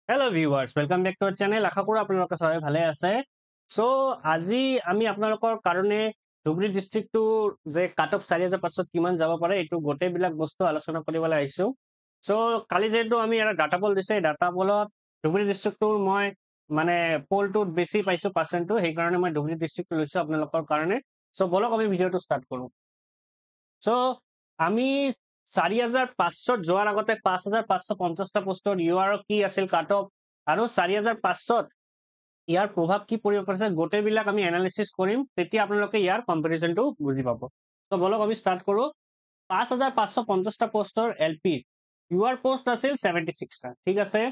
Hello viewers, welcome back to our channel. আশা কৰো আপোনালোকে সবাই ভালে আছে। সো আজি আমি আপোনালোকৰ কাৰণে ধুবুৰী ডিস্ট্ৰিক্টটো যে কাট অফ 4500 কিমান যাব পাৰে এইটো গোটেই বিলাক বস্তু আলোচনা কৰিবলৈ আহিছো। সো কালি যেটো আমি এটা ডাটা পল দিছে ডাটা পলত ধুবুৰী ডিস্ট্ৰিক্টটো মই মানে পলটো বেছি পাইছো পাৰ্সেন্টটো সেই কাৰণে মই ধুবুৰী ডিস্ট্ৰিক্টটো লৈছো আপোনালোকৰ কাৰণে। সো বলক আমি ভিডিওটো স্টাৰ্ট কৰো। সো আমি 4500 যোৱাৰ আগতে 5550টা পোষ্টৰ ইউআৰ কি আছিল কাট অফ আৰু 4500 ইয়াৰ প্ৰভাৱ কি পৰিব পাৰিছে গোটেইবিলাক আমি এনালাইসিস কৰিম তেতিয়া আপোনালোকে ইয়াৰ কম্পাৰিজনটো বুজি পাব। তো বলক আমি স্টাৰ্ট কৰো। 5550টা পোষ্টৰ এলপি ইউআৰ পোষ্ট আছিল 76টা, ঠিক আছে।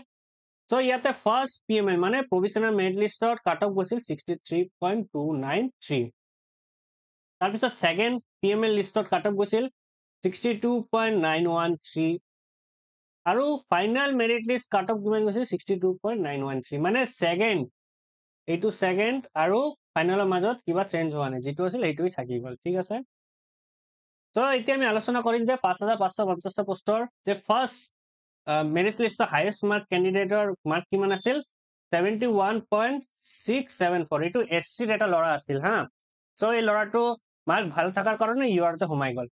সো ইয়াতে ফাৰ্স্ট পিএমএল মানে প্ৰভিজনাল মেৰিট লিষ্টত কাট অফ গৈছিল 63.293। তাৰপিছত সেকেন্ড পিএমএল লিষ্টত কাট অফ গৈছিল 62.913 আৰু final merit list cut off কিমান গৈছিল 62.913 মানে সেকেন্ড এইটো সেকেন্ড আৰু ফাইনালৰ মাজত কিবা চেঞ্জ হোৱা নাই, যেটো আছিল এইটোই থাকি গল, ঠিক আছে। তো এতিয়া আমি আলোচনা কৰিম যে 5550টা পোষ্টৰ যে ফাৰ্স্ট মেৰিট লিষ্টৰ হাইয়েষ্ট মাৰ্ক ক্যান্ডিডেটৰ মাৰ্ক কিমান আছিল 71.674। এইটো এসসিৰ এটা লৰা আছিল হা। সো এই লৰাটো মাৰ্ক ভাল থাকাৰ কাৰণে ইউআৰতে সোমাই গল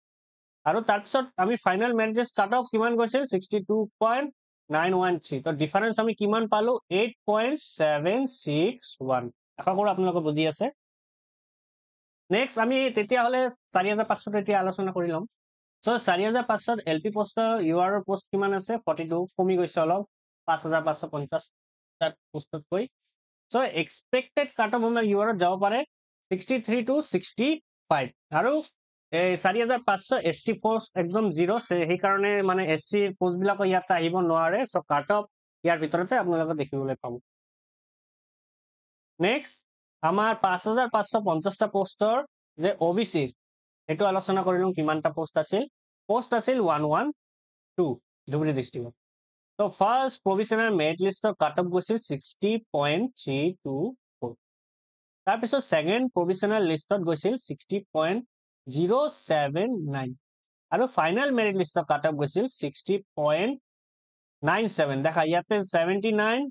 আৰু তাৰপিছত আমি final merit list cut off কিমান গৈছিল 62.913। তো ডিফাৰেন্স আমি কিমান পালো 8.761। আশা কৰো আপোনালোকে বুজি আছে। নেক্সট আমি তেতিয়া হলে 4500 এতিয়া আলোচনা কৰি লম। সো 4500 এলপি পোষ্টৰ ইউআৰ পোষ্ট কিমান আছে 42, কমি গৈছে অলপ 5550 পোষ্টতকৈ। সো এক্সপেক্টেড কাট অফ আমাৰ ইউআৰত যাব পাৰে 63 to 65 আৰু 4500 এসটি পোষ্ট একদম জিৰো সেইকাৰণে মানে এসসি পোষ্ট বিলাক ইয়াতে আহিব নোৱাৰে। সো কাট অফ ইয়াৰ ভিতৰতে আপোনালোকে দেখিবলৈ পাব। নেক্সট আমাৰ 5550টা পোষ্টৰ যে ওবিসি এটো আলোচনা কৰিলো কিমানটা পোষ্ট আছিল 112 ধুবুৰী ডিস্ট্ৰিক্টত। তো ফাৰ্স্ট প্ৰভিজনাল মেৰিট লিষ্টৰ কাট অফ গৈছিল 60.324। তাৰপিছত সেকেন্ড প্ৰভিজনাল লিষ্টত গৈছিল 60.079 আৰু ফাইনাল মেৰিট লিষ্টৰ কাট অফ গৈছিল 60.97। দেখা ইয়াতে 79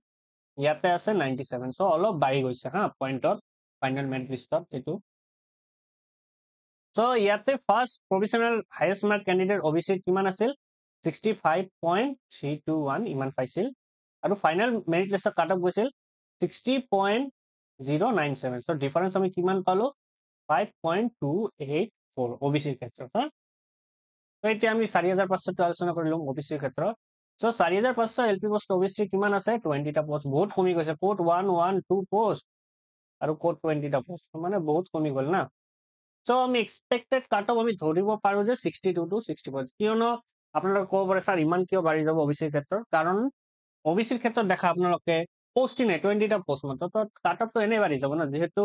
ইয়াতে আছে 97। সো অলপ বাঢ়ি গৈছে হা পইণ্টত ফাইনাল মেৰিট লিষ্টত এইটো। সো ইয়াতে first provisional highest mark candidate OBC কিমান আছিল 65.321 ইমান পাইছিল আৰু ফাইনাল মেৰিট লিষ্টত কাট অফ গৈছিল 60.097। সো ডিফাৰেন্স আমি কিমান পালো 5.284 ওবিসিৰ ক্ষেত্ৰত হা। তো এতিয়া আমি 4500 আলোচনা কৰিলো ওবিসিৰ ক্ষেত্ৰত। সো 4500 এলপি পোষ্ট ওবিসি কিমান আছে 20টা পোষ্ট, বহুত কমি গৈছে। কোড 112 পোষ্ট আৰু কোড 20টা পোষ্ট মানে বহুত কমি গল না। সো আমি এক্সপেক্টেড কাট অফ আমি ধৰিব পাৰো যে 62 to 64। কিয়নো আপোনালোকে ক'ব পাৰে স্যাৰ ইমান কিয় বাঢ়ি যাব ওবিসিৰ ক্ষেত্ৰত, কাৰণ ওবিসিৰ ক্ষেত্ৰত দেখা আপোনালোকে পোষ্টই নাই 20টা পোষ্ট মাত্ৰ। তো কাট অফটো এনে বাঢ়ি যাব না, যেহেতু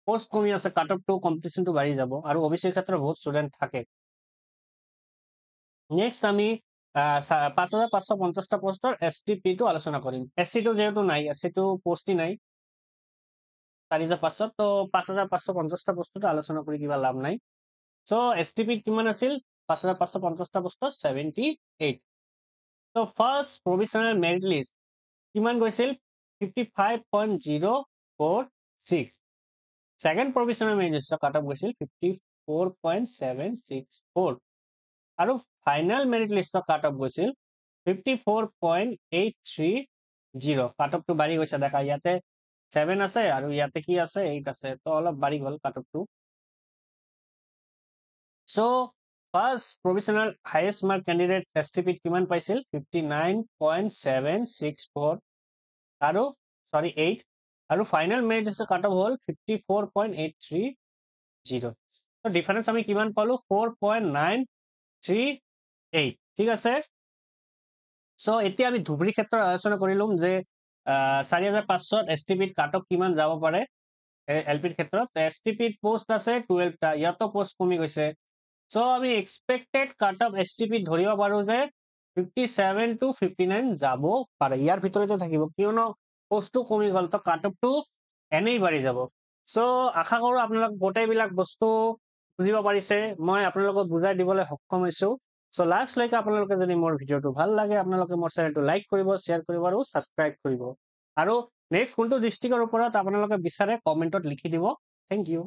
পোষ্ট কমি আছে কাট অফটো কম্পিটিশনটো বাঢ়ি যাব আৰু ওবিসিৰ ক্ষেত্ৰত বহুত ষ্টুডেন্ট থাকে। নেক্সট আমি 5550টা পোষ্টৰ এসটিপি টো আলোচনা কৰিম। এসসি টো যেহেতু নাই, এসসি টো পোষ্টই নাই 4500, তো 5550টা পোষ্টটো আলোচনা কৰি কিবা লাভ নাই। সো এসটিপি কিমান আছিল 5550টা পোষ্টত 78। তো ফাৰ্স্ট প্ৰভিজনাল মেৰিট লিষ্ট কিমান গৈছিল 55.046। সেকেন্ড প্ৰভিজনাল মেৰিট লিষ্টৰ কাট অফ গৈছিল 54.764 আৰু ফাইনাল মেৰিট লিষ্টৰ কাট অফ গৈছিল 54.830। কাট অফটো বাঢ়ি গৈছে দেখা ইয়াতে 7 আছে আৰু ইয়াতে কি আছে 8 আছে, তো অলপ বাঢ়ি গল কাট অফটো। So first provisional highest mark candidate STP কিমান পাইছিল 59.764 আৰু 8 আৰু ফাইনাল মেৰিট লিষ্টৰ কাট অফ হল 54.830। তো ডিফাৰেন্স আমি কিমান পালো 4.938, ঠিক আছে। সো এতিয়া আমি ধুবুৰী ক্ষেত্ৰত আলোচনা কৰিলম যে 4500 এসটিপিত কাট অফ কিমান যাব পাৰে এলপিৰ ক্ষেত্ৰত। এসটিপিত পোষ্ট আছে 12টা, ইয়াতো পোষ্ট কমি গৈছে। সো আমি এক্সপেক্টেড কাট অফ এসটিপি ধৰিব পাৰো যে 57 to 59 যাব পাৰে, ইয়াৰ ভিতৰতে থাকিব কিয়নো পোষ্টটো কমি গল। তো কাট অফটো এনেই বাঢ়ি যাব। সো আশা কৰো আপোনালোক গোটেইবিলাক বস্তু বুজিব পাৰিছে, মই আপোনালোকক বুজাই দিবলৈ সক্ষম হৈছো। সো লাষ্ট লৈকে আপোনালোকে যদি মোৰ ভিডিঅ'টো ভাল লাগে আপোনালোকে মোৰ চেনেলটো লাইক কৰিব শ্বেয়াৰ কৰিব আৰু ছাবস্ক্ৰাইব কৰিব আৰু নেক্সট কোনটো ডিষ্ট্ৰিক্টৰ ওপৰত আপোনালোকে বিচাৰে কমেন্টত লিখি দিব থেংক ইউ